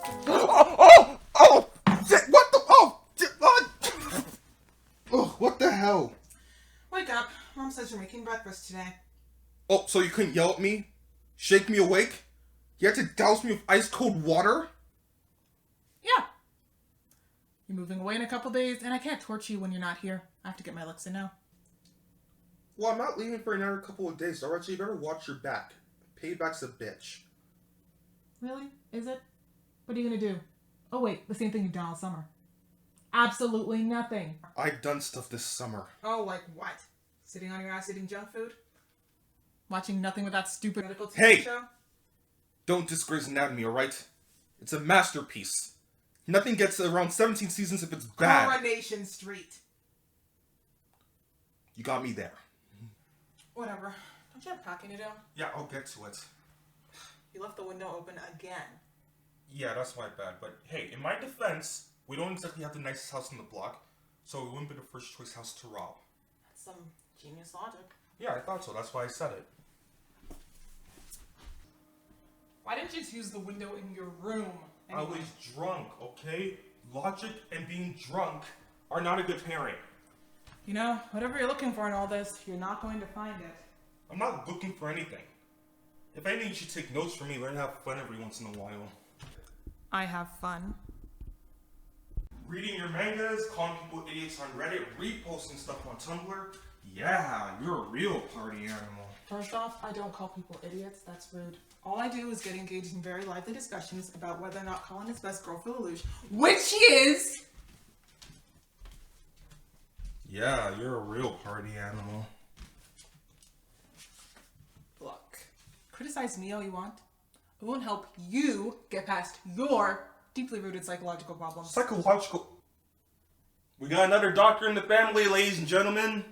Oh! Shit, what the? Oh! Shit, oh, what the hell? Wake up. Mom says you're making breakfast today. Oh, so you couldn't yell at me? Shake me awake? You had to douse me with ice cold water? Yeah. You're moving away in a couple days, and I can't torture you when you're not here. I have to get my licks in now. Well, I'm not leaving for another couple of days, alright? So you better watch your back. Payback's a bitch. Really? Is it? What are you gonna do? Oh wait, the same thing you've done all summer. Absolutely nothing. I've done stuff this summer. Oh, like what? Sitting on your ass eating junk food? Watching nothing with that stupid medical TV Hey! show? Don't disgrace Anatomy, alright? It's a masterpiece. Nothing gets around 17 seasons if it's bad. Coronation Street. You got me there. Whatever. Don't you have packing to do? Yeah, I'll get to it. You left the window open again. Yeah, that's my bad. But hey, in my defense, we don't exactly have the nicest house in the block, so it wouldn't be the first choice house to rob. That's some genius logic. Yeah, I thought so. That's why I said it. Why didn't you just use the window in your room? Anyway. I was drunk, okay? Logic and being drunk are not a good pairing. You know, whatever you're looking for in all this, you're not going to find it. I'm not looking for anything. If anything, you should take notes from me, learn to have fun every once in a while. I have fun. Reading your mangas, calling people idiots on Reddit, reposting stuff on Tumblr. Yeah, you're a real party animal. First off, I don't call people idiots. That's rude. All I do is get engaged in very lively discussions about whether or not Colin is best girl for Lelouch, which he is! Yeah, you're a real party animal. Look, criticize me all you want. It won't help you get past your deeply rooted psychological problems. Psychological? We got another doctor in the family, ladies and gentlemen.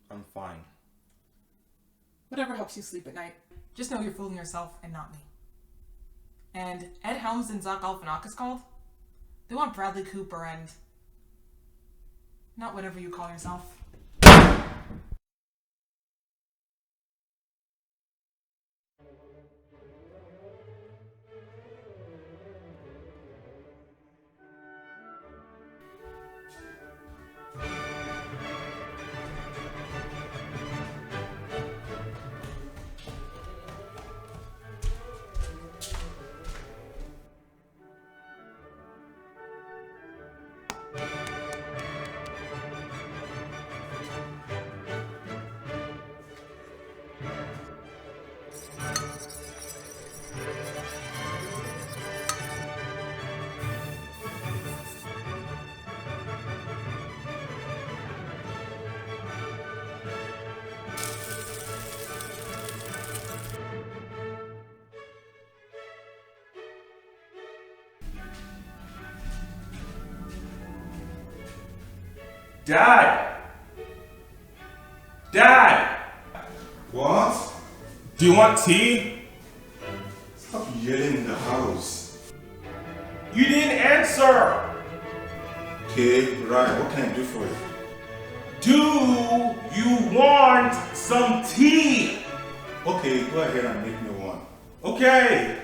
I'm fine. Whatever helps you sleep at night. Just know you're fooling yourself and not me. And Ed Helms and Zach Galifianakis called? They want Bradley Cooper and... not whatever you call yourself. Dad! Dad! What? Do you want tea? Stop yelling in the house. You didn't answer! Okay, right. What can I do for you? Do you want some tea? Okay, go ahead and make me one. Okay.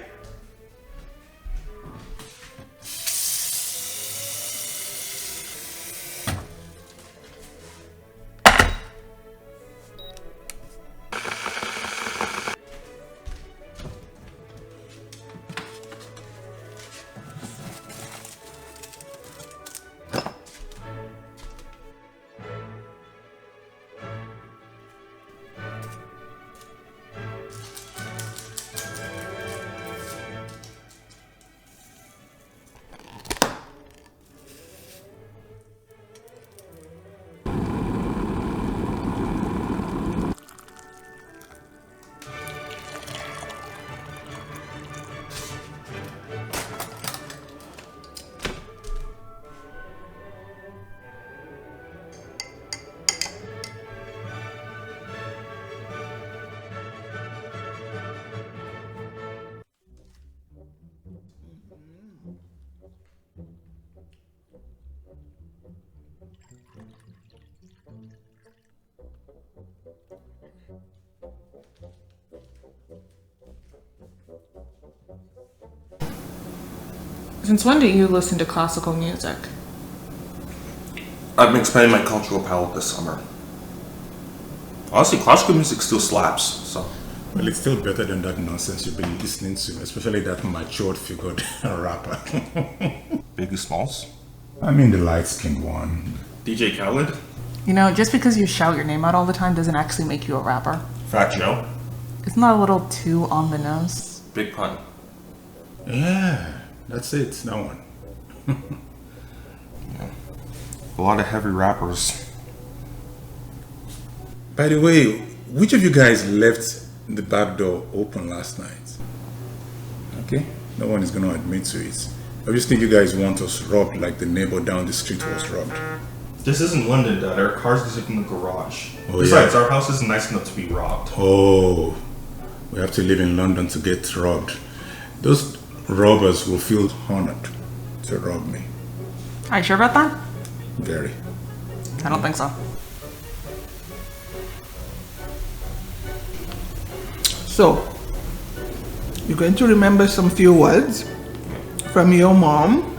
Since when do you listen to classical music? I've been expanding my cultural palette this summer. Honestly, classical music still slaps, so. Well, it's still better than that nonsense you've been listening to, especially that matured figured rapper. Biggie Smalls? I mean the light-skinned one. DJ Khaled? You know, just because you shout your name out all the time doesn't actually make you a rapper. Fat Joe? Isn't that a little too on the nose? Big Pun? Yeah, that's it, that one. A lot of heavy rappers. By the way, which of you guys left the back door open last night? Okay, no one is going to admit to it. Obviously, you guys want us robbed like the neighbor down the street was robbed. This isn't London, Dad. Our cars are sitting in the garage. Oh, Besides, yeah. our house isn't nice enough to be robbed. Oh, we have to live in London to get robbed. Those robbers will feel honored to rob me. Are you sure about that? Very. I don't think so. So, you're going to remember some few words from your mom.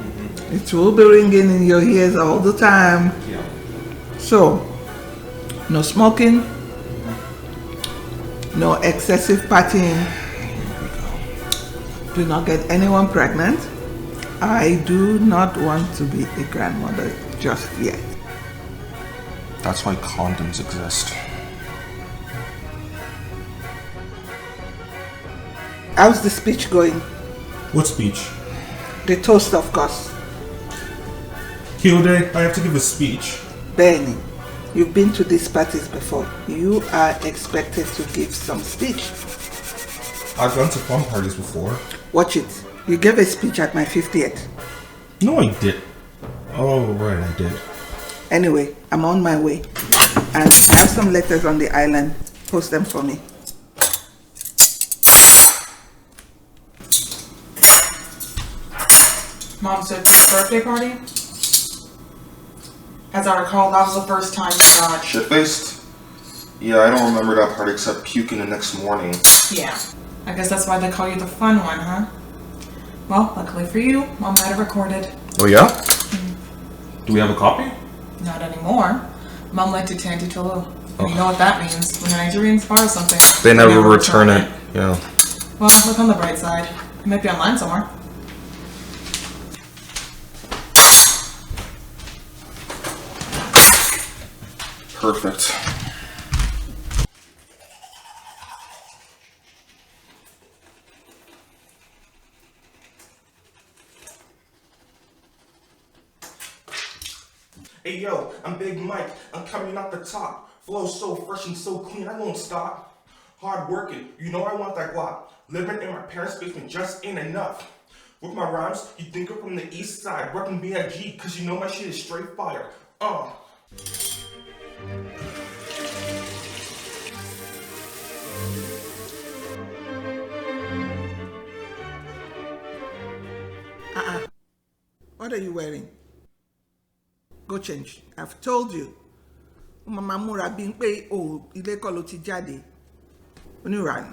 It will be ringing in your ears all the time. Yeah. So, no smoking, no excessive partying, do not get anyone pregnant. I do not want to be a grandmother just yet. That's why condoms exist. How's the speech going? What speech? The toast, of course. Hilde, I have to give a speech. Benny, you've been to these parties before. You are expected to give some speech. I've gone to fun parties before. Watch it. You gave a speech at my 50th. No, I did. Oh, right, I did. Anyway, I'm on my way. And I have some letters on the island. Post them for me. Mom's 50th birthday party? As I recall, that was the first time you got... Shit-faced? Yeah, I don't remember that part except puking the next morning. Yeah. I guess that's why they call you the fun one, huh? Well, luckily for you, Mom might have recorded. Oh, yeah? Do we have a copy? Not anymore. Mom liked to tend to Tolu. You know what that means. When the Nigerians borrow something, They never return it. Yeah. Well, look on the bright side. It might be online somewhere. Perfect. Hey yo, I'm Big Mike. I'm coming off the top. Flow so fresh and so clean, I won't stop. Hard working, you know I want that guap. Living in my parents' basement just ain't enough. With my rhymes, you think I'm from the east side, repping B.I.G. cause you know my shit is straight fire. What are you wearing? Go change. I've told you. Mama Mura being paid. Oh, ilé kọ́ ló ti jáde. Onírànì.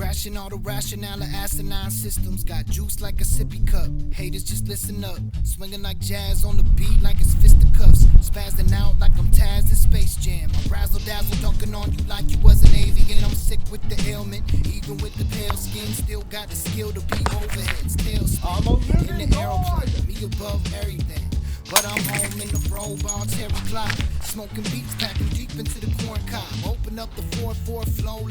Crashing all the rationale of asinine systems. Got juice like a sippy cup. Haters just listen up. Swinging like jazz on the beat like it's fisticuffs. Spazzing out like I'm Taz in Space Jam. I razzle dazzle dunking on you like you was an alien. I'm sick with the ailment. Even with the pale skin, still got the skill to be overheads. Tailspin in the aeroplane. Me above everything. But I'm home in the robe on Terry Clock. Smoking beats, packing deep into the corn cob. Open up the 4-4 flow.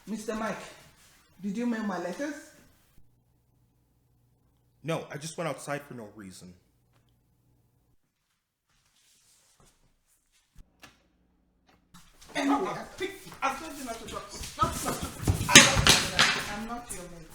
Mr. Mike, did you mail my letters? No, I just went outside for no reason. Anyway, I told you not to talk. Stop. I'm not your mate.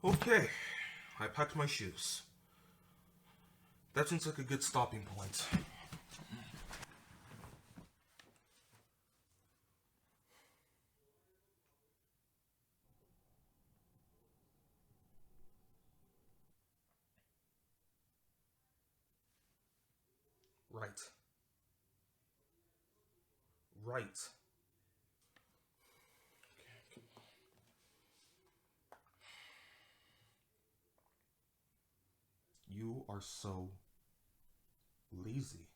Okay, I packed my shoes. That seems like a good stopping point. Right. You are so lazy.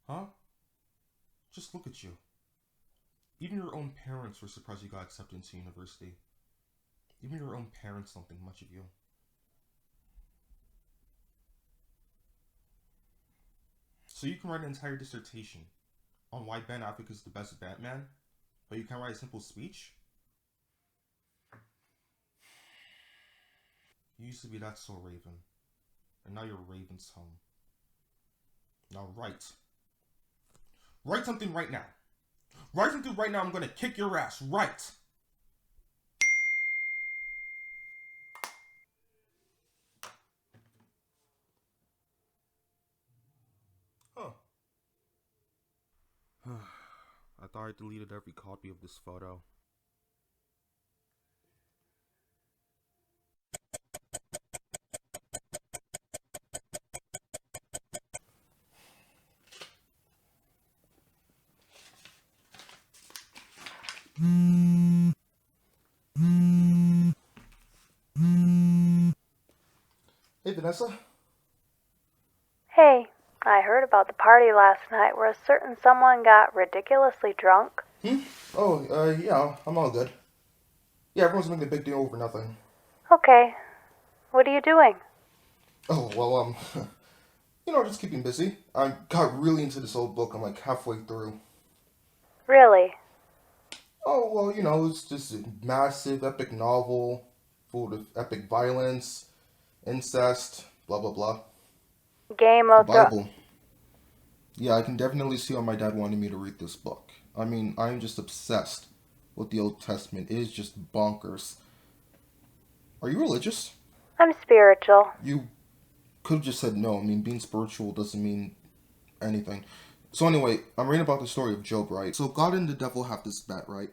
Huh? Just look at you. Even your own parents were surprised you got accepted into university. Even your own parents don't think much of you. So you can write an entire dissertation on why Ben Affleck is the best Batman, but you can't write a simple speech? You used to be that so Raven, and now you're Raven's home. Now write. Write something right now. Write something right now, I'm gonna kick your ass. Write! Huh. I thought I deleted every copy of this photo. Hey, Vanessa. Hey, I heard about the party last night where a certain someone got ridiculously drunk. Oh, yeah, I'm all good. Yeah, everyone's making a big deal over nothing. Okay, what are you doing? Oh, well, just keeping busy. I got really into this old book. I'm like halfway through. Really? Oh, well, it's just a massive, epic novel full of epic violence, incest, blah, blah, blah. Game The of Thrones. Bible. Yeah, I can definitely see why my dad wanted me to read this book. I mean, I'm just obsessed with the Old Testament. It is just bonkers. Are you religious? I'm spiritual. You could have just said no. I mean, being spiritual doesn't mean anything. So anyway, I'm reading about the story of Job, right? So God and the devil have this bet, right?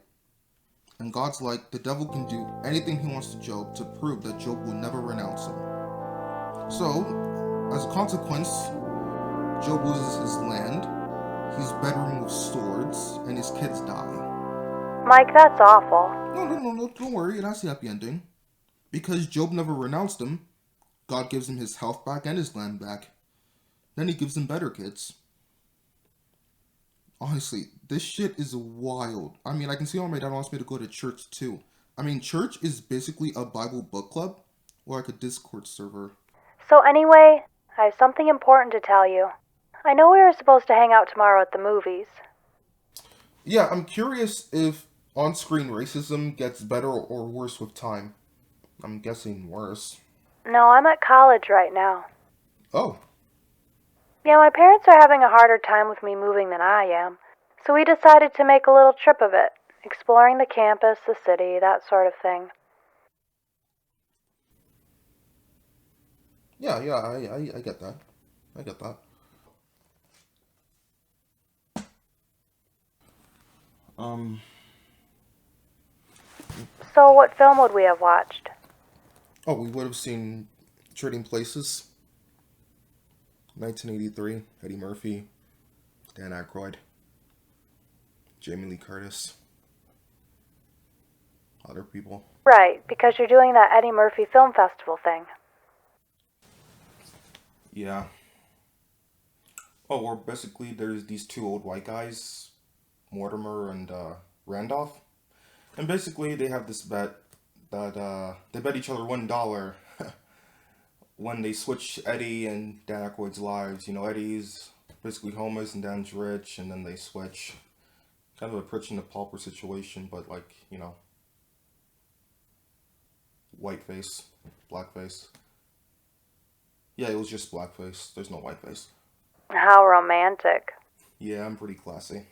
And God's like, the devil can do anything he wants to Job to prove that Job will never renounce him. So, as a consequence, Job loses his land, he's bedridden with swords, and his kids die. Mike, that's awful. No, don't worry, it has a happy ending. Because Job never renounced him, God gives him his health back and his land back. Then he gives him better kids. Honestly, this shit is wild. I mean, I can see why my dad wants me to go to church too. I mean, church is basically a Bible book club or like a Discord server. So anyway, I have something important to tell you. I know we were supposed to hang out tomorrow at the movies. Yeah, I'm curious if on-screen racism gets better or worse with time. I'm guessing worse. No, I'm at college right now. Oh, Yeah, my parents are having a harder time with me moving than I am. So we decided to make a little trip of it, exploring the campus, the city, that sort of thing. yeah, I get that. I get that. So what film would we have watched? Oh, we would have seen Trading Places. 1983, Eddie Murphy, Dan Aykroyd, Jamie Lee Curtis, other people. Right, because you're doing that Eddie Murphy Film Festival thing. Yeah. Oh, or basically there's these two old white guys, Mortimer and Randolph. And basically they have this bet that they bet each other $1 when they switch Eddie and Dan Aykroyd's lives. You know, Eddie's basically homeless and Dan's rich, and then they switch. Kind of a Pritch and the Pauper situation, but like, you know, whiteface, blackface. Yeah, it was just blackface. There's no whiteface. How romantic. Yeah, I'm pretty classy.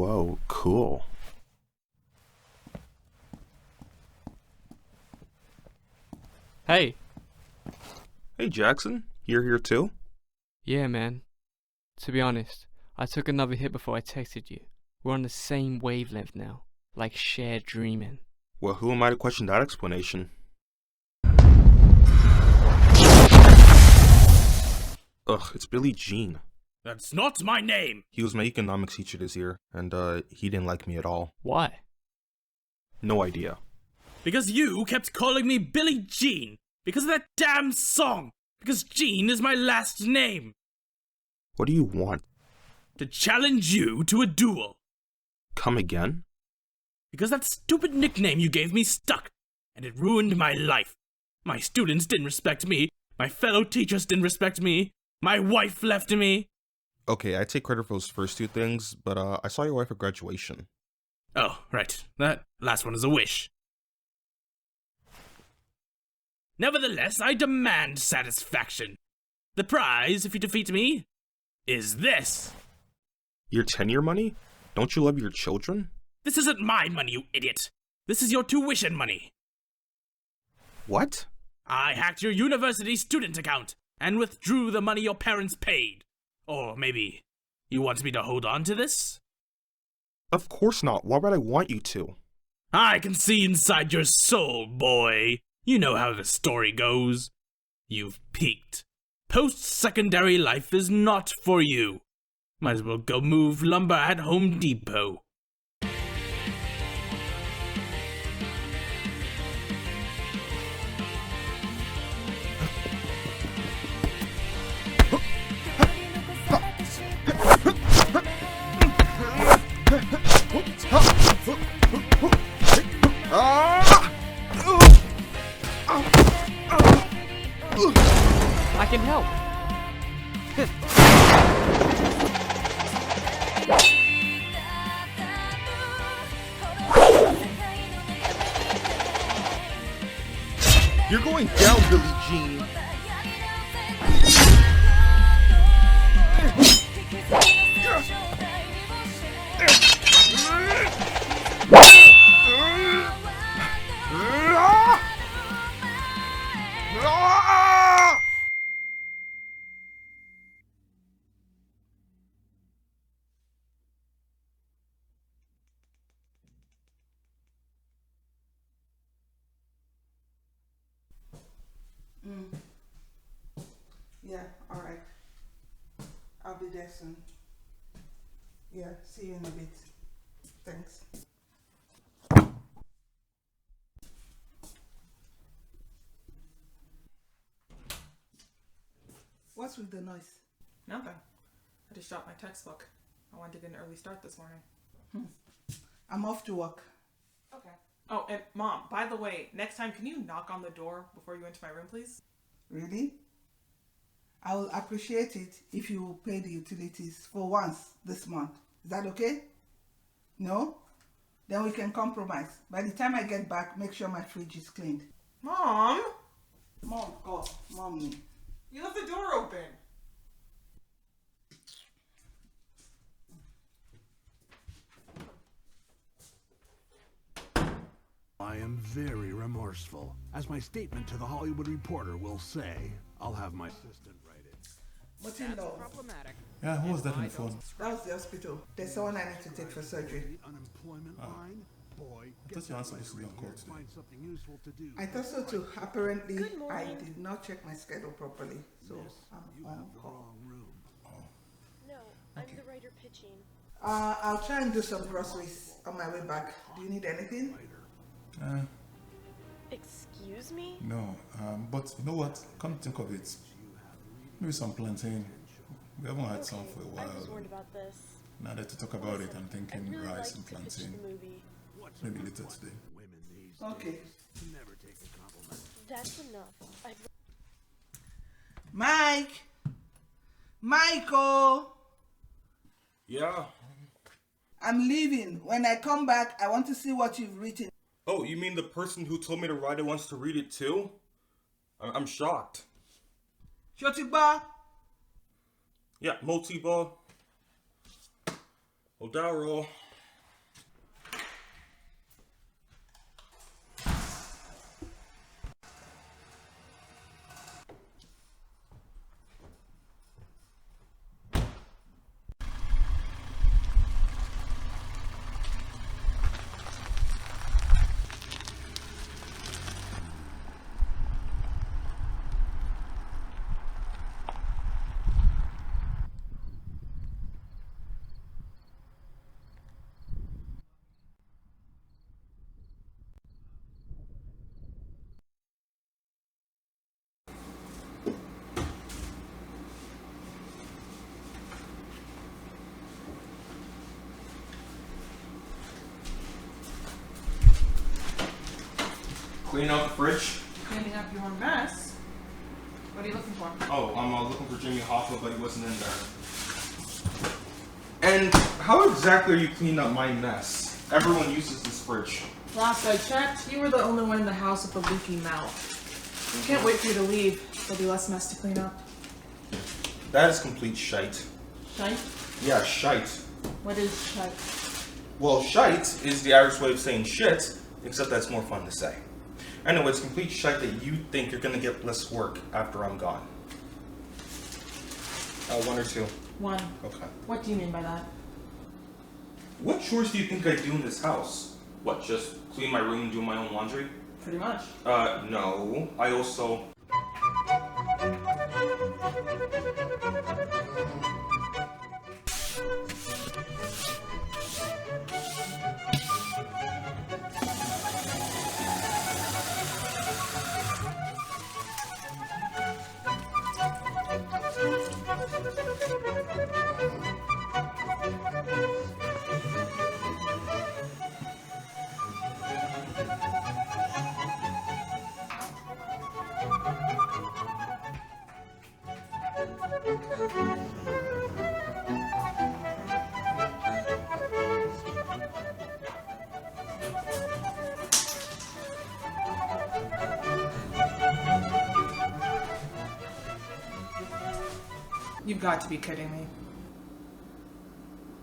Whoa, cool. Hey. Hey, Jackson. You're here too? Yeah, man. To be honest, I took another hit before I texted you. We're on the same wavelength now, like shared dreaming. Well, who am I to question that explanation? Ugh, it's Billy Jean. That's not my name! He was my economics teacher this year, and he didn't like me at all. Why? No idea. Because you kept calling me Billy Jean! Because of that damn song! Because Jean is my last name! What do you want? To challenge you to a duel! Come again? Because that stupid nickname you gave me stuck, and it ruined my life. My students didn't respect me, my fellow teachers didn't respect me, my wife left me. Okay, I take credit for those first two things, but I saw your wife at graduation. Oh, right. That last one is a wish. Nevertheless, I demand satisfaction. The prize, if you defeat me, is this. Your tenure money? Don't you love your children? This isn't my money, you idiot. This is your tuition money. What? I hacked your university student account and withdrew the money your parents paid. Or maybe you want me to hold on to this? Of course not. Why would I want you to? I can see inside your soul, boy. You know how the story goes. You've peaked. Post-secondary life is not for you. Might as well go move lumber at Home Depot. I can help. You're going down, Billy Jean. Yeah, alright. I'll be there soon. Yeah, see you in a bit. Thanks. What's with the noise? Nothing. I just shot my textbook. I wanted to get an early start this morning. I'm off to work. Okay. Oh, and Mom, by the way, next time, can you knock on the door before you enter my room, please? Really? I will appreciate it if you will pay the utilities for once this month. Is that okay? No? Then we can compromise. By the time I get back, make sure my fridge is cleaned. Mom! Mom, God, Mommy. You left the door open. I am very remorseful. As my statement to the Hollywood Reporter will say, I'll have my assistant write it. Motunrayo. Yeah, who was that on the phone? That was the hospital. There's someone I need to take for surgery. The unemployment line? Boy, I thought you were supposed to be on call today. find something useful to do. I thought so too. Apparently, Good I morning. did not check my schedule properly, so I'm You on have the call. wrong room. No, I'm the writer pitching. I'll try and do some groceries on my way back. Do you need anything? Excuse me? No, but you know what? Come to think of it, maybe some plantain. We haven't had some for a I was while. warned about this. Now that to talk about it, I'm I'd thinking really rice like and to pitch plantain. the movie. Maybe later today. Women these Okay. days never take a compliment. That's enough. I'd Mike! Michael! Yeah. I'm leaving. When I come back, I want to see what you've written. Oh, you mean the person who told me to write it wants to read it too? I'm shocked. Shotigba! Yeah, multi-ball. Odaro. Clean out the fridge. Cleaning up your mess. What are you looking for? Oh, I'm looking for Jimmy Hoffa, but he wasn't in there. And how exactly are you cleaning up my mess? Everyone uses this fridge. Last I checked, you were the only one in the house with a leaky mouth. We can't wait for you to leave. There'll be less mess to clean up. That is complete shite. Shite? Yeah, shite. What is shite? Well, shite is the Irish way of saying shit, except that's more fun to say. Anyway, it's complete shite that you think you're gonna get less work after I'm gone. 1 or 2? 1. Okay. What do you mean by that? What chores do you think I do in this house? What, just clean my room and do my own laundry? Pretty much. No. I also... You've got to be kidding me.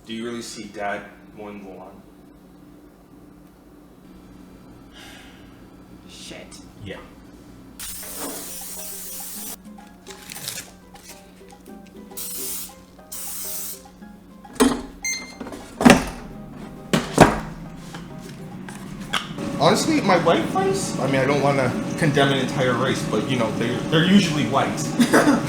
Do you really see Dad mowing the lawn? Shit. Yeah. Honestly, my white friends, I mean, I don't want to condemn an entire race, but you know, they're usually white.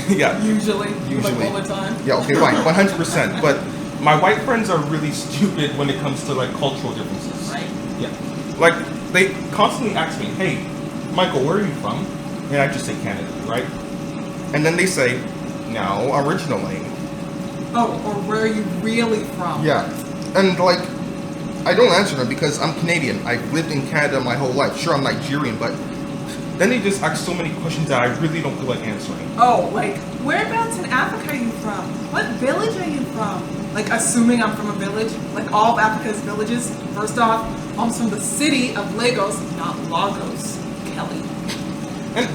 Yeah. Usually? Usually. Like all the time? Yeah, okay, fine, 100%. But my white friends are really stupid when it comes to like cultural differences. Right. Yeah. Like, they constantly ask me, hey, Michael, where are you from? And I just say Canada, right? And then they say, no, originally. Oh, or where are you really from? Yeah. And like, I don't answer them because I'm Canadian. I've lived in Canada my whole life. Sure, I'm Nigerian, but then they just ask so many questions that I really don't feel like answering. Oh, like, whereabouts in Africa are you from? What village are you from? Like, assuming I'm from a village, like all of Africa's villages. First off, I'm from the city of Lagos, not Lagos, Kelly.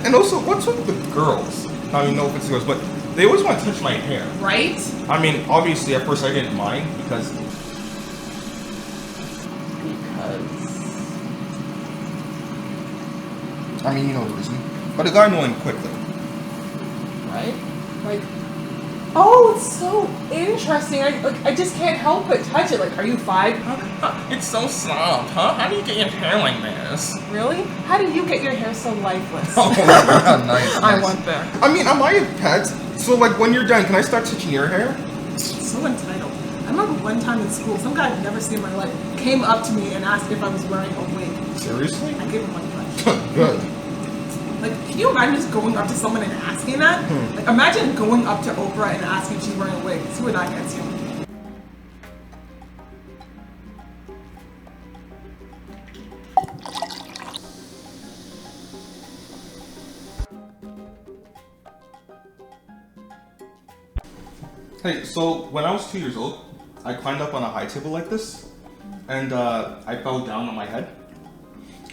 And also, what's with the girls? I mean, no offense to girls, but they always want to touch my hair. Right? I mean, obviously, at first I didn't mind because... I mean, you know the reason. But it got annoying quickly. Right? Like, oh, it's so interesting. I just can't help but touch it. Like, are you 5? It's so soft, huh? How do you get your hair like this? Really? How do you get your hair so lifeless? Oh, nice. I went there. I mean, am I a pet? So, like, when you're done, can I start touching your hair? So entitled. I remember one time in school, some guy I'd never seen in my life came up to me and asked if I was wearing a wig. Seriously? I gave him one punch. Good. Like, can you imagine just going up to someone and asking that? Like, imagine going up to Oprah and asking if she's wearing a wig. See what that gets you. Hey, so when I was 2 years old, I climbed up on a high table like this, and I fell down on my head.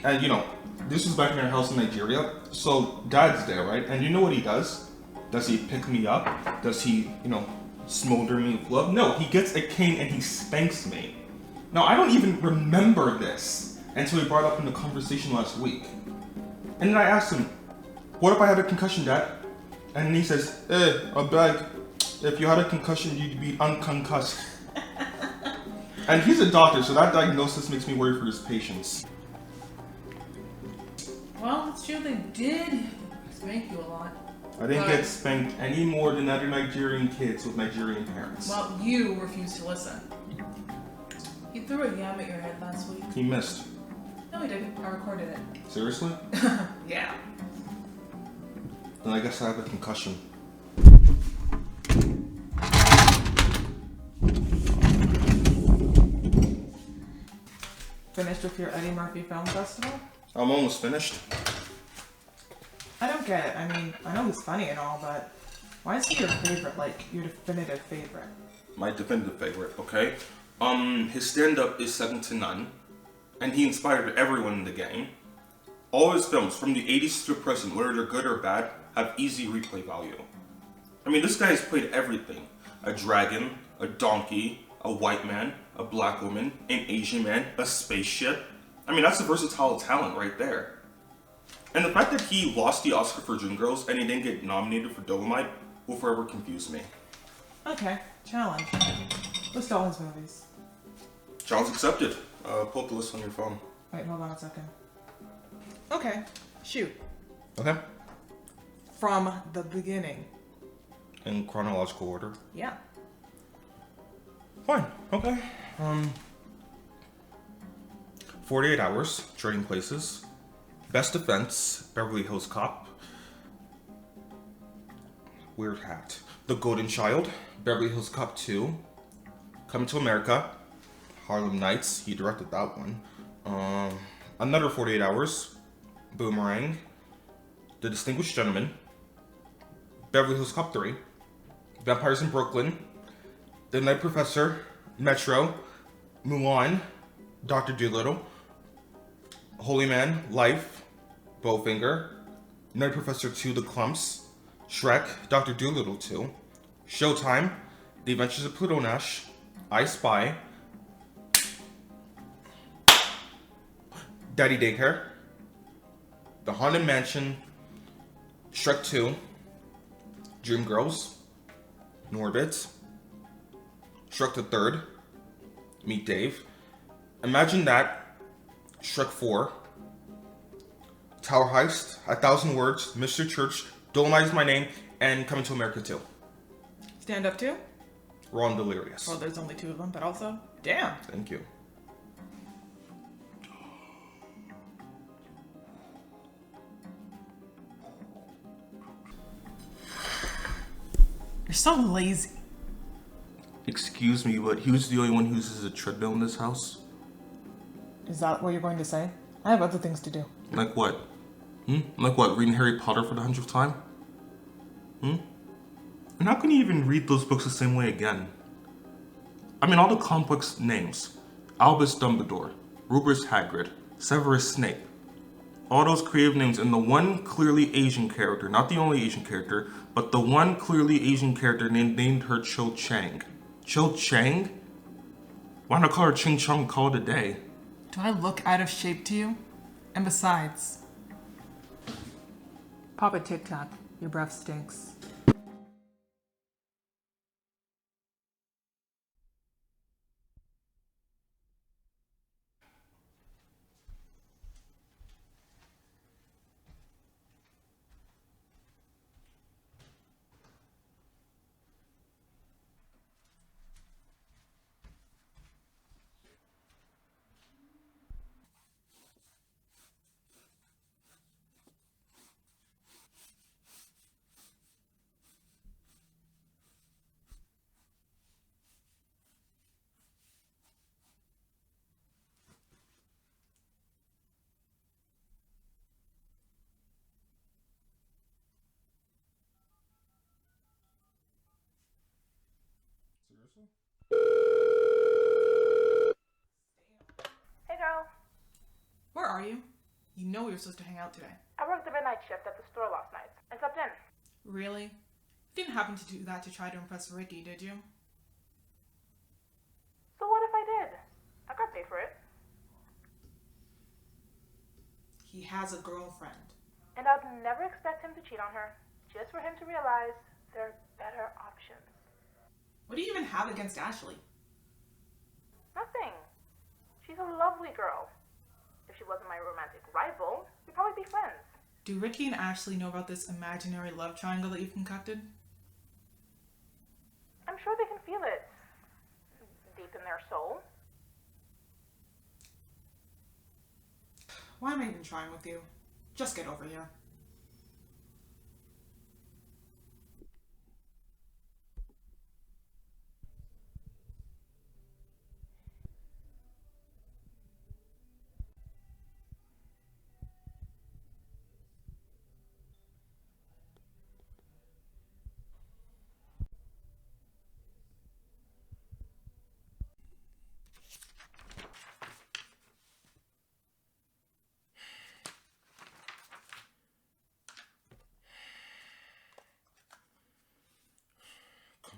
And you know, this was back in our house in Nigeria, so Dad's there, right? And you know what he does? Does he pick me up? Does he, you know, smolder me with love? No, he gets a cane and he spanks me. Now, I don't even remember this until he brought it up in the conversation last week. And then I asked him, what if I had a concussion, Dad? And he says, I beg. If you had a concussion, you'd be unconcussed. And he's a doctor, so that diagnosis makes me worry for his patients. Well, it's true they did spank you a lot. I didn't get spanked any more than other Nigerian kids with Nigerian parents. Well, you refused to listen. He threw a yam at your head last week. He missed. No, he didn't. I recorded it. Seriously? Yeah. Then I guess I have a concussion. Finished with your Eddie Murphy Film Festival? I'm almost finished. I don't get it. I mean, I know he's funny and all, but why is he your favorite? Like, your definitive favorite? My definitive favorite, okay? His stand-up is second to none, and he inspired everyone in the game. All his films, from the 80s to the present, whether they're good or bad, have easy replay value. I mean, this guy has played everything. A dragon, a donkey, a white man, a black woman, an Asian man, a spaceship. I mean, that's a versatile talent right there. And the fact that he lost the Oscar for Dreamgirls and he didn't get nominated for Dolomite will forever confuse me. Okay, challenge. List all his movies. Challenge accepted. Pull up the list on your phone. Wait, hold on a second. Okay, shoot. Okay. From the beginning. In chronological order. Yeah. Fine. Okay. 48 Hours, Trading Places. Best Defense, Beverly Hills Cop. Weird Hat. The Golden Child, Beverly Hills Cop 2. Coming to America, Harlem Nights. He directed that one. Another 48 Hours, Boomerang. The Distinguished Gentleman. Beverly Hills Cop 3. Vampires in Brooklyn. The Night Professor, Metro, Mulan, Dr. Dolittle, Holy Man, Life, Bowfinger, Night Professor 2, The Clumps, Shrek, Dr. Dolittle 2, Showtime, The Adventures of Pluto Nash, I Spy, Daddy Daycare, The Haunted Mansion, Shrek 2, Dreamgirls, Norbit, Shrek the Third, Meet Dave, Imagine That, Shrek 4, Tower Heist, 1,000 Words, Mr. Church, Dolomite Is My Name, and Coming to America 2. Stand Up too? Raw and Delirious. Well, there's only 2 of them, but also, damn. Thank you. You're so lazy. Excuse me, but who's the only one who uses a treadmill in this house? Is that what you're going to say? I have other things to do. Like what? Like what, reading Harry Potter for the 100th time? And how can you even read those books the same way again? I mean, all the complex names. Albus Dumbledore, Rubrius Hagrid, Severus Snape. All those creative names, and the one clearly Asian character, not the only Asian character, but the one clearly Asian character named her Cho Chang. Cho Chang? Why not call her Ching Chong and call it a day? Do I look out of shape to you? And besides... Pop a Tic Tac. Your breath stinks. Hey girl, Where are you? You know we were supposed to hang out today. I worked the midnight shift at the store last night and slept in. Really? You didn't happen to do that to try to impress Ricky, did you? So what if I did? I got paid for it. He has a girlfriend. And I'd never expect him to cheat on her, just for him to realize there are better options. What do you even have against Ashley? Nothing. She's a lovely girl. If she wasn't my romantic rival, we'd probably be friends. Do Ricky and Ashley know about this imaginary love triangle that you've concocted? I'm sure they can feel it deep in their soul. Why am I even trying with you? Just get over here.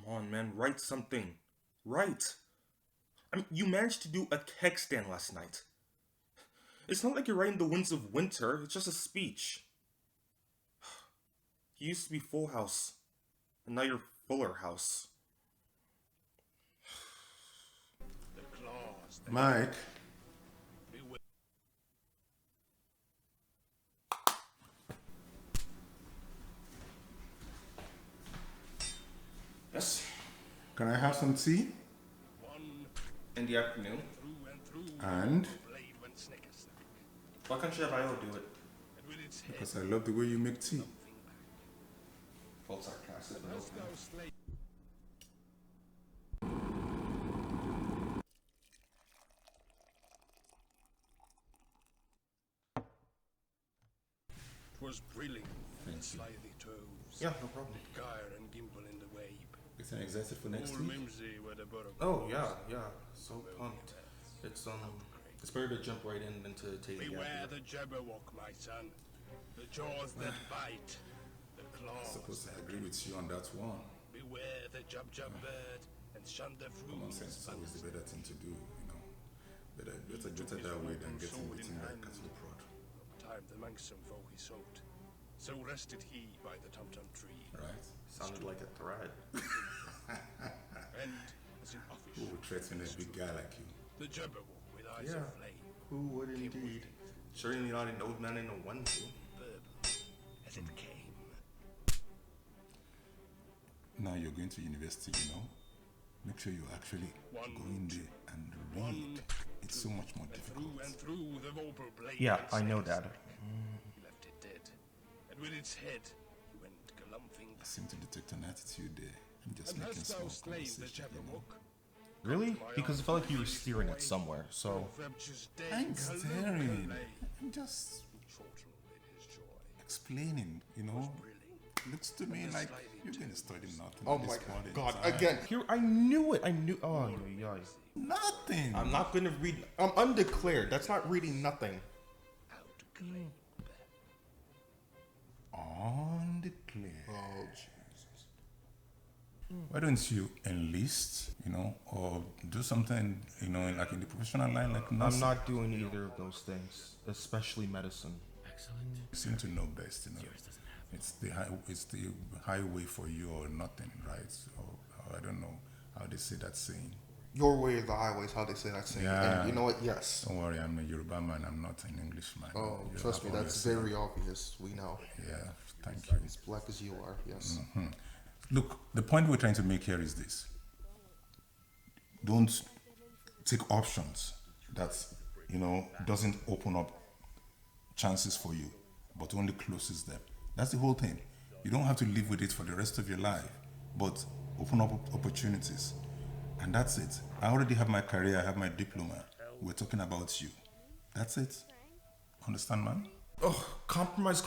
on, man. Write something. Write. I mean, you managed to do a keg stand last night. It's not like you're writing The Winds of Winter. It's just a speech. You used to be Full House, and now you're Fuller House. Mike. Yes? Can I have some tea? In the afternoon? And? Why can't you have Ayo do it? Because I love the way you make tea. Faults are classes, but okay. Was brilliant. Thank you. Yeah, no problem. Gyre and Gimple in the wave. It's an excited for next All week. mimsy where the borough Oh, yeah. So pumped. It's better to jump right into taking Beware the Jabberwock, my son. The jaws that bite. The I claws. suppose I agree with you on that one. Beware the Jub bird and shun the Common fruit. sense is always the better thing to do, you know. Better that way than getting beaten by a cattle prod. Time the manxome folk he sought. So rested he by the tum-tum tree. Right? Sounded like a threat. And as in office. Who would threaten a big guy like you? The Jabberwock with eyes Yeah. of flame. Who would indeed? Sure you're not an old man in a onesie. Burble as it came. Now you're going to university, you know. Make sure you actually go in there and read. It's so much more difficult. And through the Vorpal blade. Yeah, I know, Dad. He left it dead. And with its head, he went galumphing. I seem to detect an attitude there. I'm just And making hast small thou slain the conversation, you know. Jabberwock? Really? Because it felt like you were steering it somewhere, so... I'm staring. I'm just explaining, you know. Looks to me like you're going to study nothing. Oh at my this point in God, time. again. Here, I knew it. Oh, yeah. Nothing. I'm not going to read... I'm undeclared. That's not reading nothing. Undeclared. Oh, Jesus. Why don't you enlist, you know, or do something, you know, like in the professional line, like nursing? I'm not doing either of those things, especially medicine. You seem to know best, you know. It's the highway for you or nothing, right? Or I don't know how they say that saying. Your way or the highway is how they say that saying. Yeah. And you know what? Yes. Don't worry, I'm a Yoruba man. I'm not an Englishman. Oh, You trust me, have that's always- very obvious. We know. Yeah, thank you. As black as you are, yes. Look, the point we're trying to make here is this. Don't take options that, you know, doesn't open up chances for you, but only closes them. That's the whole thing. You don't have to live with it for the rest of your life, but open up opportunities. And that's it. I already have my career, I have my diploma. We're talking about you. That's it. Understand, man? Oh, compromise.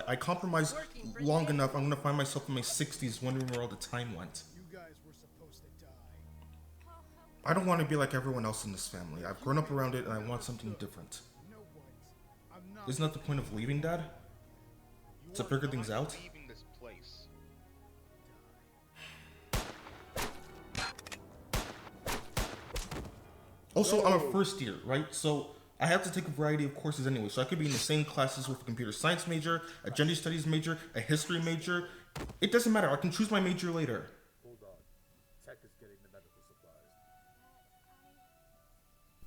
I compromised long enough. I'm gonna find myself in my 60s wondering where all the time went. I don't want to be like everyone else in this family. I've grown up around it and I want something different. Isn't that the point of leaving, Dad? To figure things out? Also, I'm a first year, right? So I have to take a variety of courses anyway. So I could be in the same classes with a computer science major, a gender studies major, a history major. It doesn't matter. I can choose my major later. Hold on. Tech is getting the medical supplies.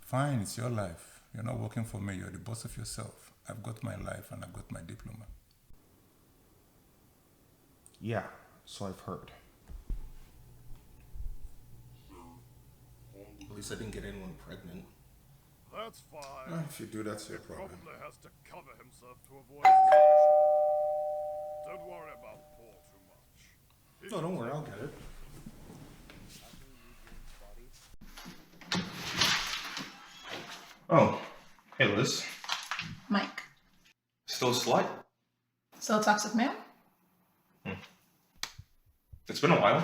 Fine, it's your life. You're not working for me. You're the boss of yourself. I've got my life and I've got my diploma. Yeah, so I've heard. At least I didn't get anyone pregnant. That's fine. If you do, that's your problem. Probably has to cover himself to avoid suspicion. Don't worry about Paul too much. No, don't worry, I'll get it. Oh, hey Liz. Mike. Still a slut? Still a toxic male? It's been a while.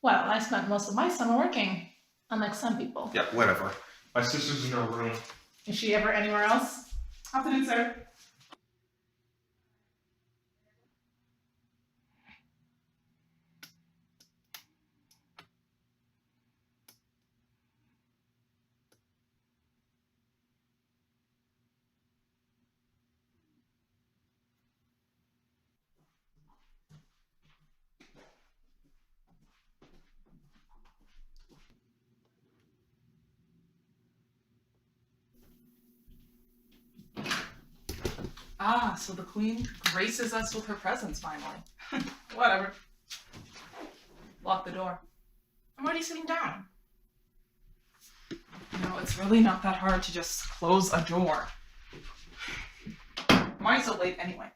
Well, I spent most of my summer working, unlike some people. Yeah, whatever. My sister's in her room. Is she ever anywhere else? Afternoon, sir. Ah, so the queen graces us with her presence finally. Whatever. Lock the door. I'm already sitting down. You know, it's really not that hard to just close a door. Why so late anyway?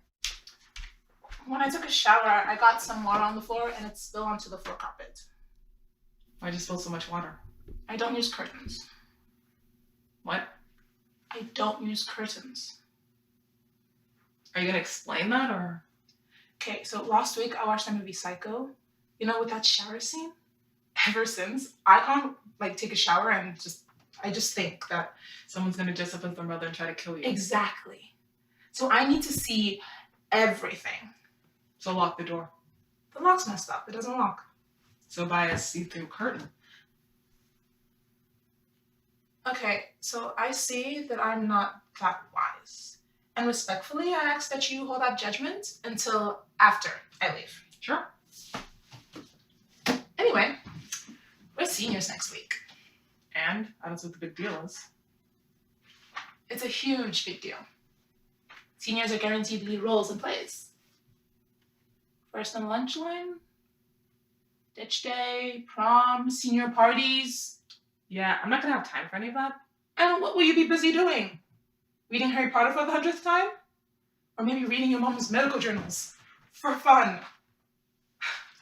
When I took a shower, I got some water on the floor and it spilled onto the floor carpet. Why'd you spill so much water? I don't use curtains. What? I don't use curtains. Are you gonna explain that or? Okay, so last week I watched that movie Psycho. You know, with that shower scene? Ever since, I can't like take a shower and I just think that Someone's gonna dress up as their mother and try to kill you. exactly. So I need to see everything. So lock the door. The lock's messed up. It doesn't lock. So buy a see-through curtain. Okay, so I see that I'm not that wise. And respectfully, I ask that you hold out judgment until after I leave. Sure. Anyway, we're seniors next week. And I don't see what the big deal is. It's a huge big deal. Seniors are guaranteed lead roles in plays. First on lunch line, ditch day, prom, senior parties. Yeah, I'm not gonna have time for any of that. And what will you be busy doing? Reading Harry Potter for the 100th time? Or maybe reading your mom's medical journals for fun.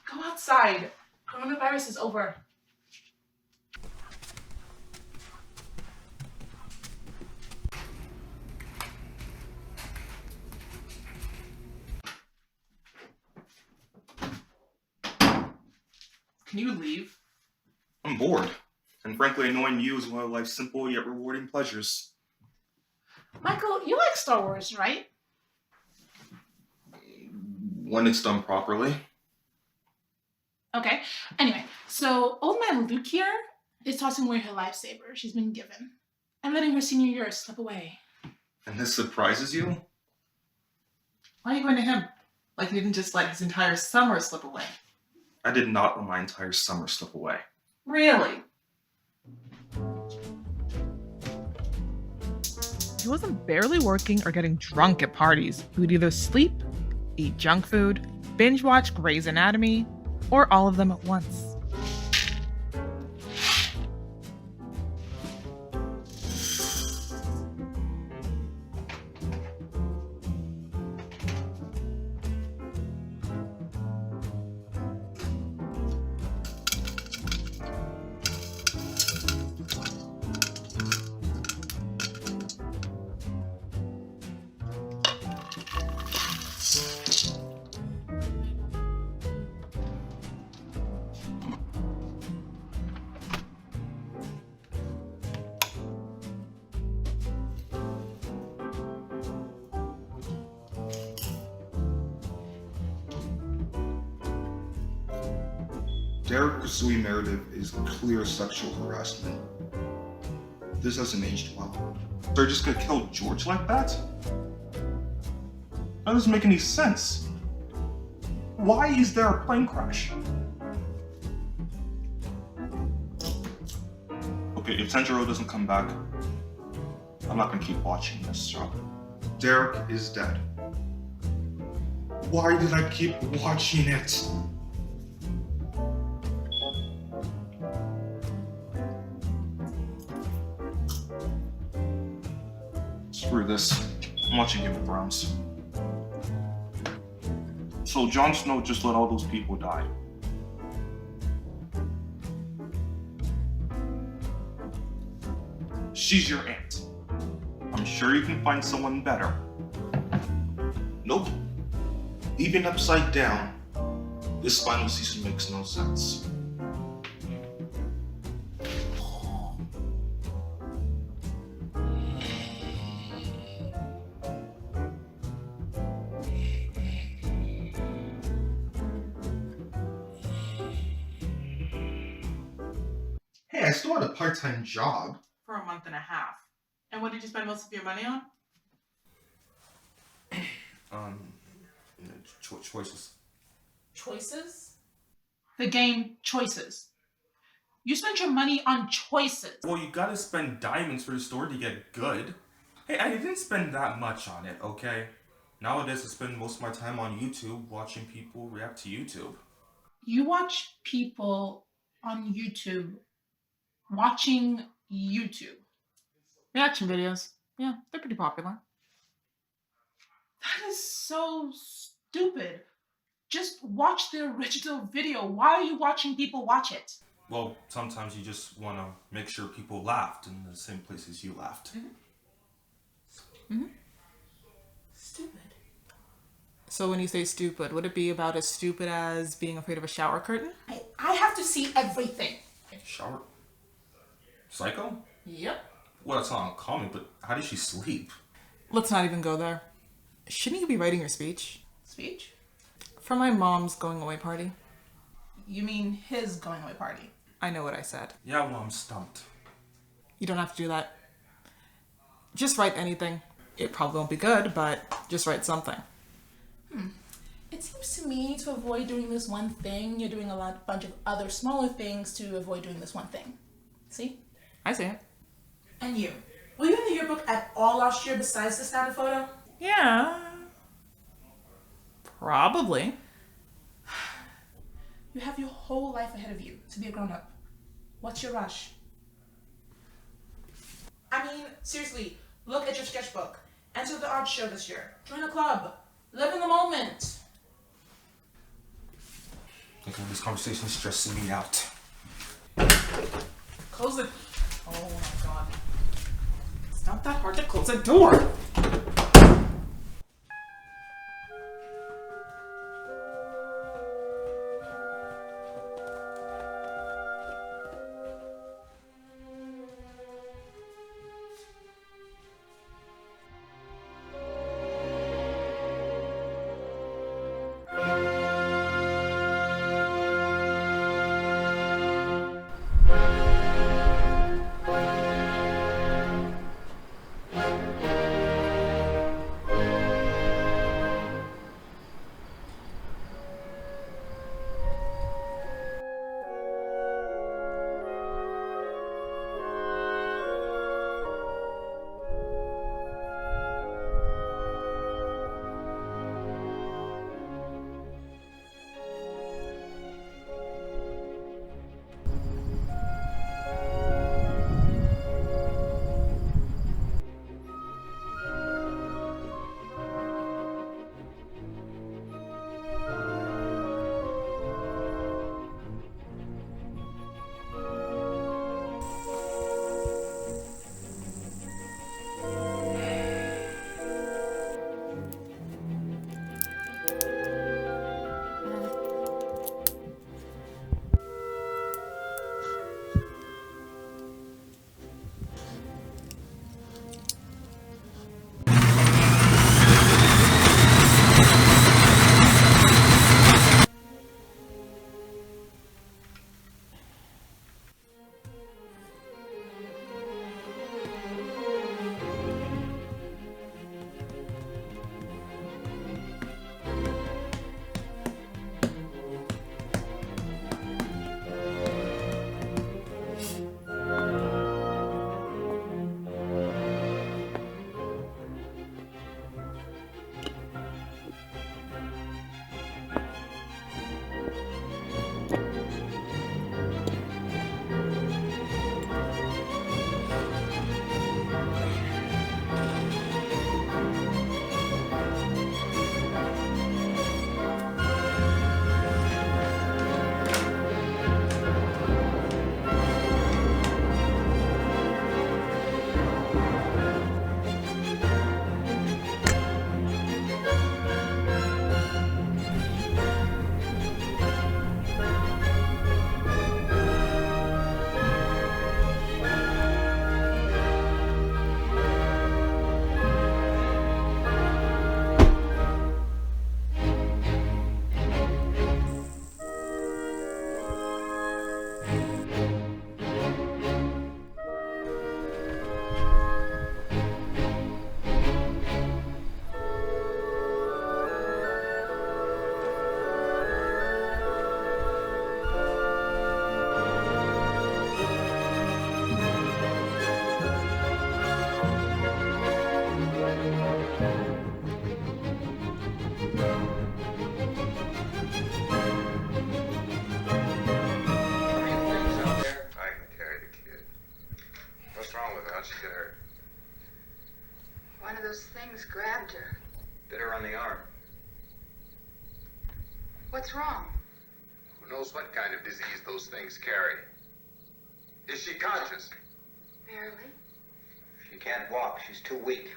Go outside. Coronavirus is over. Can you leave? I'm bored. And frankly, annoying you is one of life's simple yet rewarding pleasures. Michael, you like Star Wars, right? When it's done properly. Okay. Anyway, so old man Luke here is tossing away her lifesaver she's been given and letting her senior year slip away. And this surprises you? Why are you going to him? Like he didn't just let his entire summer slip away. I did not let my entire summer slip away. Really? He wasn't barely working or getting drunk at parties. He would either sleep, eat junk food, binge watch Grey's Anatomy, or all of them at once. Derek pursuing Meredith is clear sexual harassment. This hasn't aged well. They're just gonna kill George like that? That doesn't make any sense. Why is there a plane crash? Okay, if Tanjiro doesn't come back, I'm not gonna keep watching this show. Derek is dead. Why did I keep watching it? Screw this. I'm watching Game of Thrones. So Jon Snow just let all those people die. She's your aunt. I'm sure you can find someone better. Nope. Even upside down, this final season makes no sense. Hey, I still had a part-time job. For a month and a half. And what did you spend most of your money on? Choices. Choices? The game Choices. You spent your money on choices. Well, you gotta spend diamonds for the store to get good. Hey, I didn't spend that much on it, okay? Nowadays, I spend most of my time on YouTube watching people react to YouTube. You watch people on YouTube watching YouTube. Reaction videos. Yeah, they're pretty popular. That is so stupid. Just watch the original video. Why are you watching people watch it? Well, sometimes you just want to make sure people laughed in the same places you laughed. Stupid. So when you say stupid, would it be about as stupid as being afraid of a shower curtain? I have to see everything. Shower? Psycho? Yep. Well, that's not uncommon, but how did she sleep? Let's not even go there. Shouldn't you be writing your speech? Speech? For my mom's going away party. You mean his going away party? I know what I said. Yeah, well, I'm stumped. You don't have to do that. Just write anything. It probably won't be good, but just write something. It seems to me to avoid doing this one thing, you're doing bunch of other smaller things to avoid doing this one thing. See? I see it. And you? Were you in the yearbook at all last year besides the standard photo? Yeah. Probably. You have your whole life ahead of you to be a grown-up. What's your rush? I mean, seriously, look at your sketchbook. Enter the art show this year. Join a club. Live in the moment. Like all this conversation is stressing me out. Close it. Oh my god. It's not that hard to close a door. her on the arm. What's wrong? Who knows what kind of disease those things carry? Is she conscious? Barely. She can't walk. She's too weak.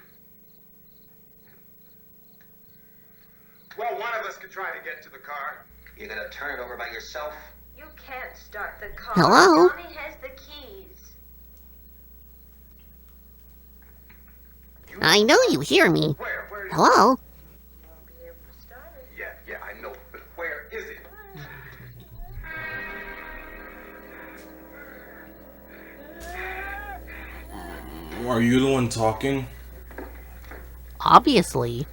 Well, one of us could try to get to the car. You're gonna turn it over by yourself? You can't start the car. Hello? Johnny has the keys. I know you hear me. Where? Hello? Yeah, I know, but where is it? Are you the one talking? Obviously.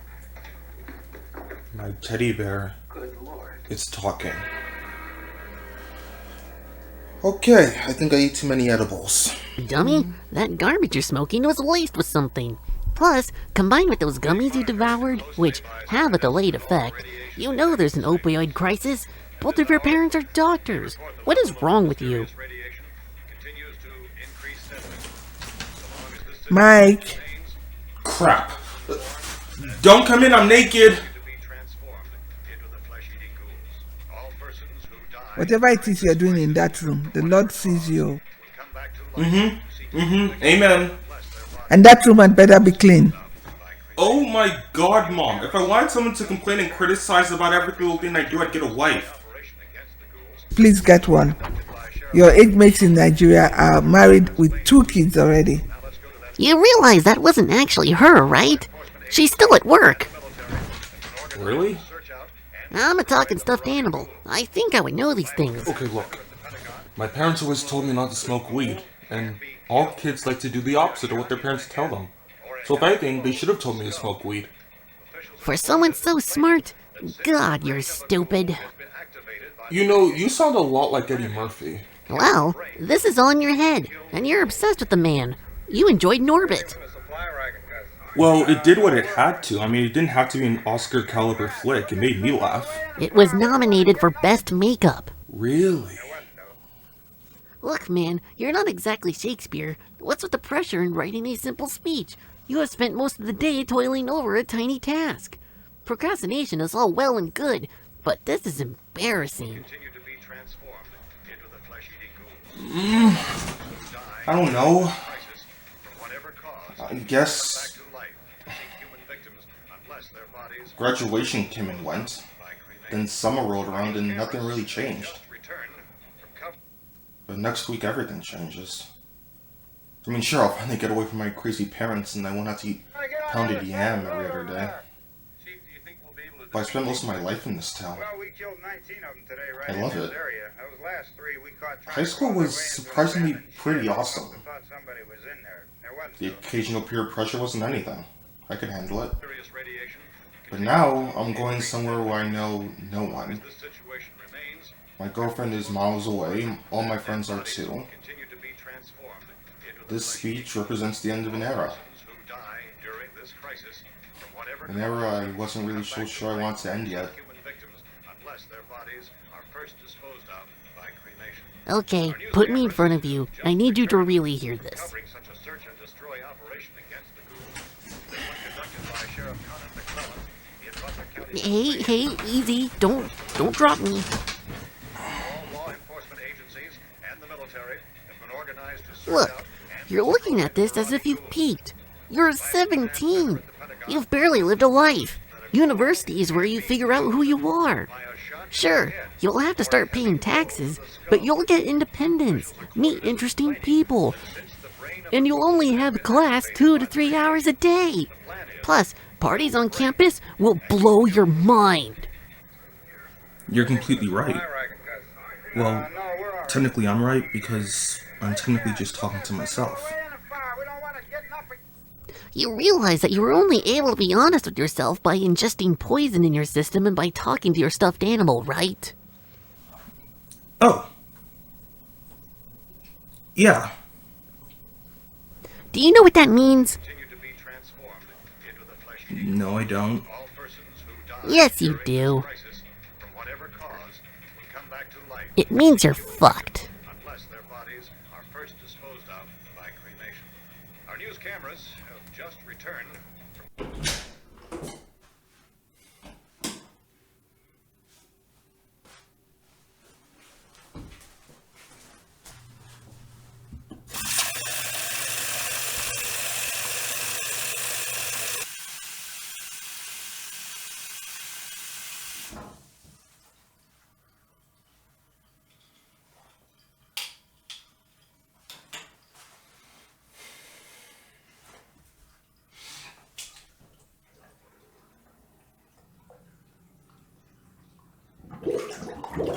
My teddy bear. Good Lord. It's talking. Okay, I think I ate too many edibles. Dummy, that garbage you're smoking was laced with something. Plus, combined with those gummies you devoured, which have a delayed effect, you know there's an opioid crisis. Both of your parents are doctors. What is wrong with you? Mike. Crap. Don't come in, I'm naked. Whatever it is you're doing in that room, the Lord sees you. Amen. And that room had better be clean. Oh my god, Mom. If I wanted someone to complain and criticize about every little thing I do, I'd get a wife. Please get one. Your age mates in Nigeria are married with 2 kids already. You realize that wasn't actually her, right? She's still at work. Really? I'm a talking stuffed animal. I think I would know these things. Okay, look. My parents always told me not to smoke weed, and all kids like to do the opposite of what their parents tell them. So if anything, they should have told me to smoke weed. For someone so smart, God, you're stupid. You know, you sound a lot like Eddie Murphy. Well, this is all in your head, and you're obsessed with the man. You enjoyed Norbit. Well, it did what it had to. I mean, it didn't have to be an Oscar-caliber flick. It made me laugh. It was nominated for Best Makeup. Really? Look, man, you're not exactly Shakespeare. What's with the pressure in writing a simple speech? You have spent most of the day toiling over a tiny task. Procrastination is all well and good, but this is embarrassing. I don't know. I guess graduation came and went. Then summer rolled around and nothing really changed. But next week everything changes. I mean, sure, I'll finally get away from my crazy parents and I won't have to eat pounded yam every other day. But I spent most of my life in this town. I love it. High school was surprisingly pretty awesome. The occasional peer pressure wasn't anything. I could handle it. But now, I'm going somewhere where I know no one. My girlfriend is miles away, all my friends are too. This speech represents the end of an era. An era I wasn't really so sure I wanted to end yet. Okay, put me in front of you. I need you to really hear this. Hey, easy. Don't drop me. Look, you're looking at this as if you've peaked. You're 17. You've barely lived a life. University is where you figure out who you are. Sure, you'll have to start paying taxes, but you'll get independence, meet interesting people, and you'll only have class 2 to 3 hours a day. Plus, parties on campus will blow your mind. You're completely right. Well, technically I'm right because I'm technically just talking to myself. You realize that you were only able to be honest with yourself by ingesting poison in your system and by talking to your stuffed animal, right? Oh. Yeah. Do you know what that means? No, I don't. Yes, you do. It means you're fucked. Unless their bodies are first disposed of by cremation. Our news cameras have just returned. Wake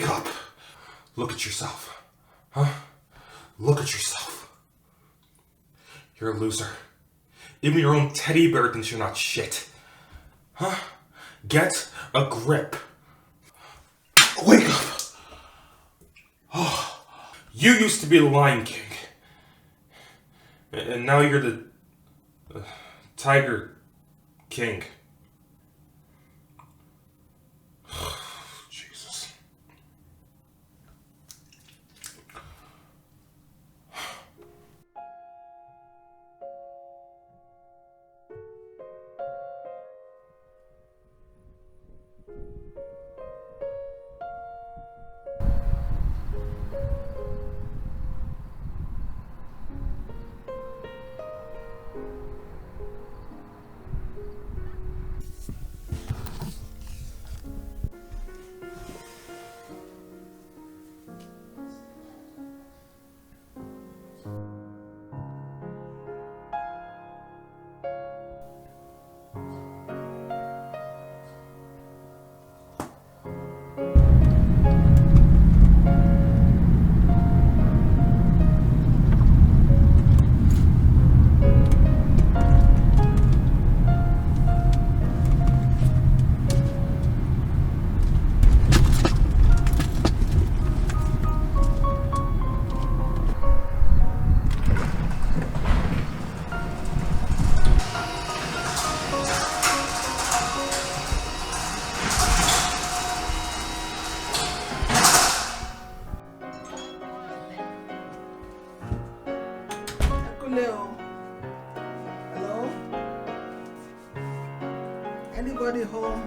up. Look at yourself. Huh? Look at yourself. You're a loser. Even your own teddy bear thinks you're not shit. Huh? Get a grip. Wake up. Oh, you used to be the Lion King. And now you're the Tiger King. Jesus. Hello? Hello? Anybody home?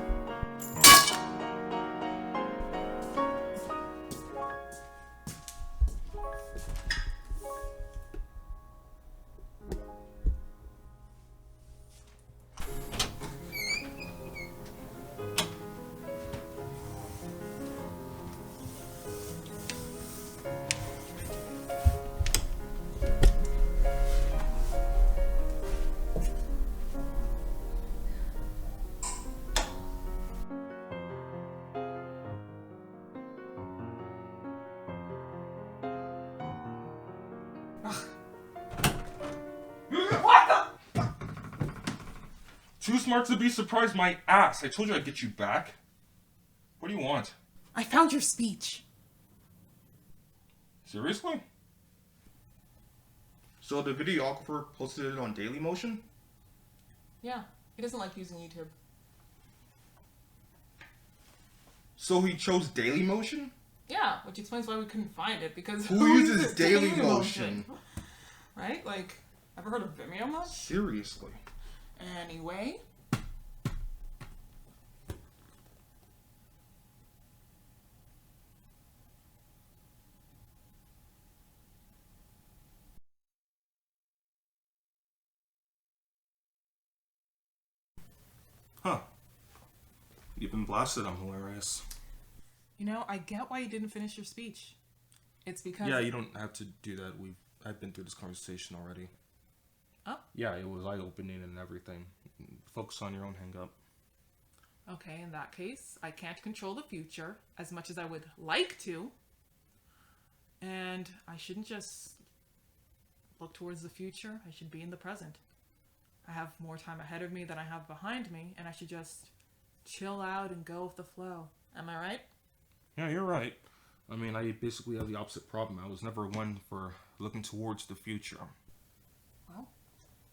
Too smart to be surprised, my ass. I told you I'd get you back. What do you want? I found your speech. Seriously? So the videographer posted it on Dailymotion? Yeah, he doesn't like using YouTube. So he chose Dailymotion? Yeah, which explains why we couldn't find it, because Who uses Dailymotion? Right? Like, ever heard of Vimeo much? Seriously. Anyway. Huh. You've been blasted, I'm hilarious. You know, I get why you didn't finish your speech. It's because... Yeah, you don't have to do that. I've been through this conversation already. Oh? Yeah, it was eye-opening and everything. Focus on your own hang-up. Okay, in that case, I can't control the future as much as I would like to. And I shouldn't just look towards the future. I should be in the present. I have more time ahead of me than I have behind me, and I should just chill out and go with the flow. Am I right? Yeah, you're right. I mean, I basically have the opposite problem. I was never one for looking towards the future. Well,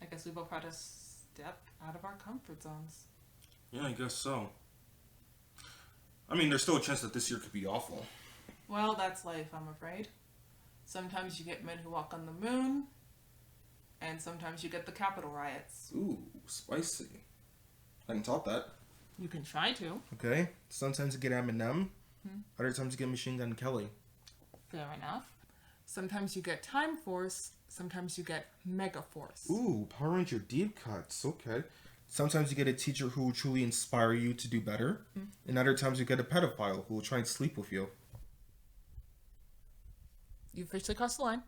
I guess we both had to step out of our comfort zones. Yeah, I guess so. I mean, there's still a chance that this year could be awful. Well, that's life, I'm afraid. Sometimes you get men who walk on the moon, and sometimes you get the Capitol riots. Ooh, spicy. I can top that. You can try to. Okay. Sometimes you get Eminem. Other times you get Machine Gun Kelly. Fair enough. Sometimes you get Time Force, sometimes you get Mega Force. Ooh, Power Ranger deep cuts. Okay. Sometimes you get a teacher who will truly inspire you to do better. And other times you get a pedophile who will try and sleep with you. You officially crossed the line.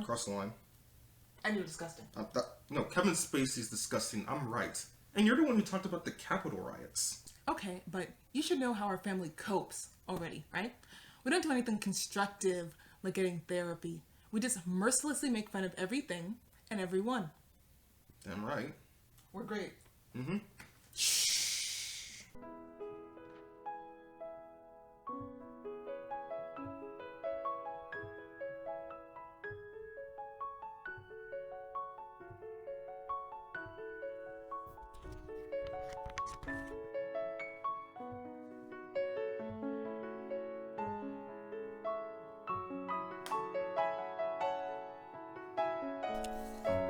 Cross the line. And you're disgusting. No, Kevin Spacey's disgusting. I'm right. And you're the one who talked about the Capitol riots. Okay, but you should know how our family copes already, right? We don't do anything constructive like getting therapy. We just mercilessly make fun of everything and everyone. Damn right. We're great. Mm-hmm.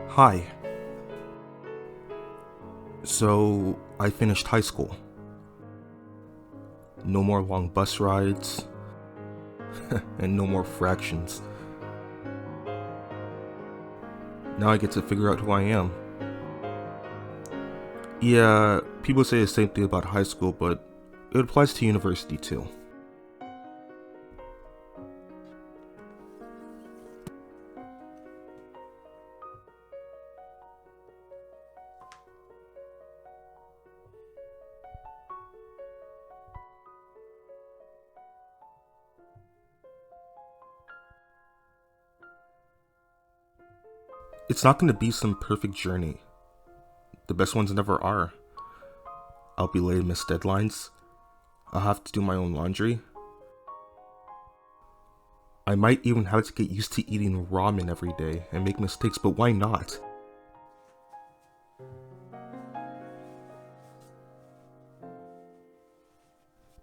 Hi. So, I finished high school. No more long bus rides, and no more fractions. Now I get to figure out who I am. Yeah, people say the same thing about high school, but it applies to university too. It's not going to be some perfect journey. The best ones never are. I'll be late and miss deadlines. I'll have to do my own laundry. I might even have to get used to eating ramen every day and make mistakes, but why not?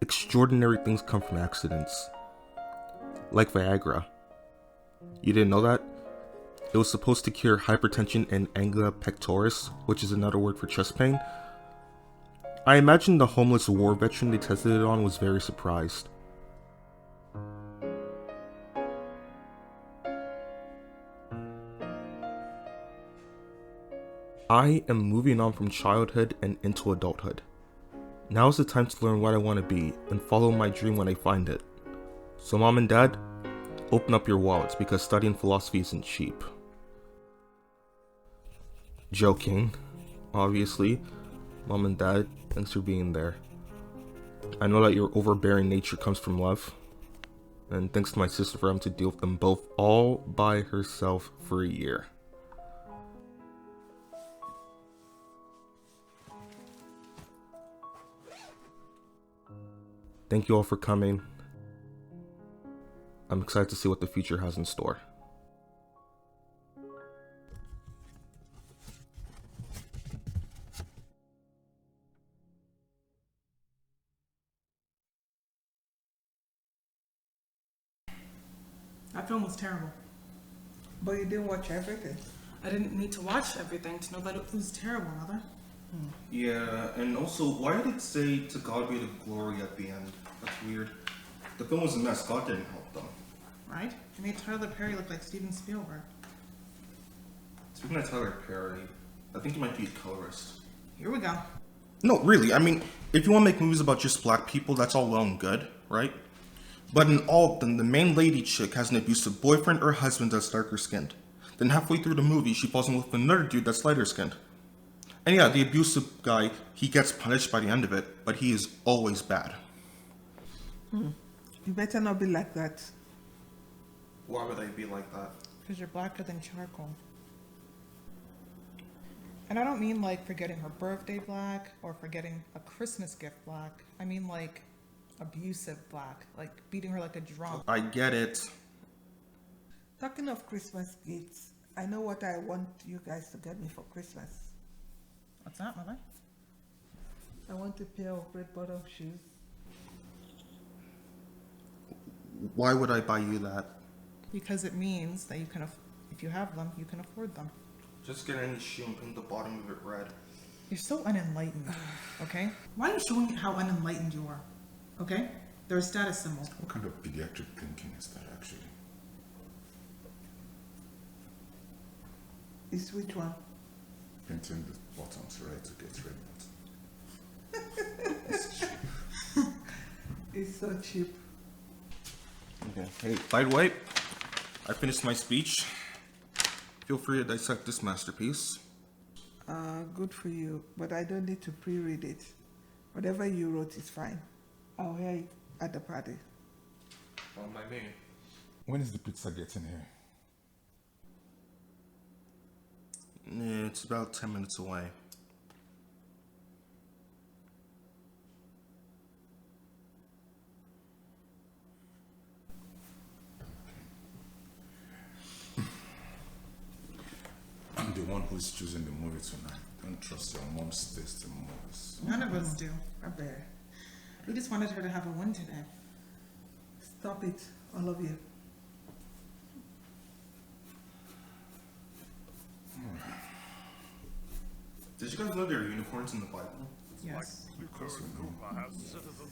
Extraordinary things come from accidents. Like Viagra. You didn't know that? It was supposed to cure hypertension and angina pectoris, which is another word for chest pain. I imagine the homeless war veteran they tested it on was very surprised. I am moving on from childhood and into adulthood. Now is the time to learn what I want to be and follow my dream when I find it. So Mom and Dad, open up your wallets because studying philosophy isn't cheap. Joking, obviously. Mom and Dad, thanks for being there. I know that your overbearing nature comes from love. And thanks to my sister for having to deal with them both all by herself for a year. Thank you all for coming. I'm excited to see what the future has in store. That film was terrible. But you didn't watch everything. I didn't need to watch everything to know that it was terrible, Mother. Yeah, and also, why did it say to God be the glory at the end? That's weird. The film was a mess. God didn't help them. Right? It made Tyler Perry look like Steven Spielberg. Speaking of Tyler Perry, I think he might be a colorist. Here we go. No, really, I mean, if you want to make movies about just black people, that's all well and good, right? But in all of them, the main lady chick has an abusive boyfriend or husband that's darker skinned. Then halfway through the movie, she falls in love with another dude that's lighter skinned. And yeah, the abusive guy, he gets punished by the end of it, but he is always bad. You better not be like that. Why would I be like that? Because you're blacker than charcoal. And I don't mean like forgetting her birthday black or forgetting a Christmas gift black. I mean like abusive black, like beating her like a drum. I get it. Talking of Christmas gifts, I know what I want you guys to get me for Christmas. What's that, Mother? I want a pair of red bottom shoes. Why would I buy you that? Because it means that you can, if you have them, you can afford them. Just get any shoe and paint the bottom of it red. You're so unenlightened, okay? Why are you showing how unenlightened you are? Okay? They're a status symbol. What kind of pediatric thinking is that, actually? Is which one? Painting the bottoms red to get red buttons. It's cheap. It's so cheap. Okay. Hey, by the way, I finished my speech. Feel free to dissect this masterpiece. Good for you, but I don't need to pre-read it. Whatever you wrote is fine. I'll hear it at the party. On my name. When is the pizza getting here? It's about 10 minutes away. I'm the one who's choosing the movie tonight. Don't trust your mom's taste in movies. None of us do. I bet. We just wanted her to have a win today. Stop it, all of you. Did you guys know there are unicorns in the Bible? Yes. Of course we know.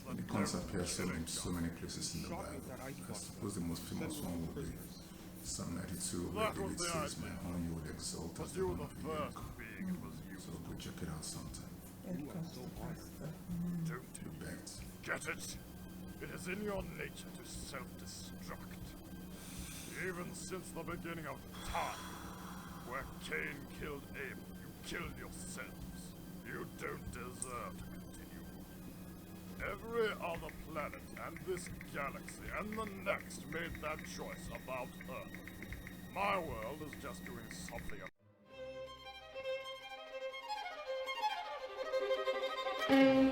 Unicorns appear so many places in the Bible. I suppose the most famous one would be Psalm 92, where David says, "My horn you would exalt as the horn of a unicorn." So go check it out sometime. Don't bet. get it? It is in your nature to self-destruct. Even since the beginning of time, where Cain killed Abel, you killed yourselves. You don't deserve to continue. Every other planet and this galaxy and the next made that choice about Earth. My world is just doing something. Mm.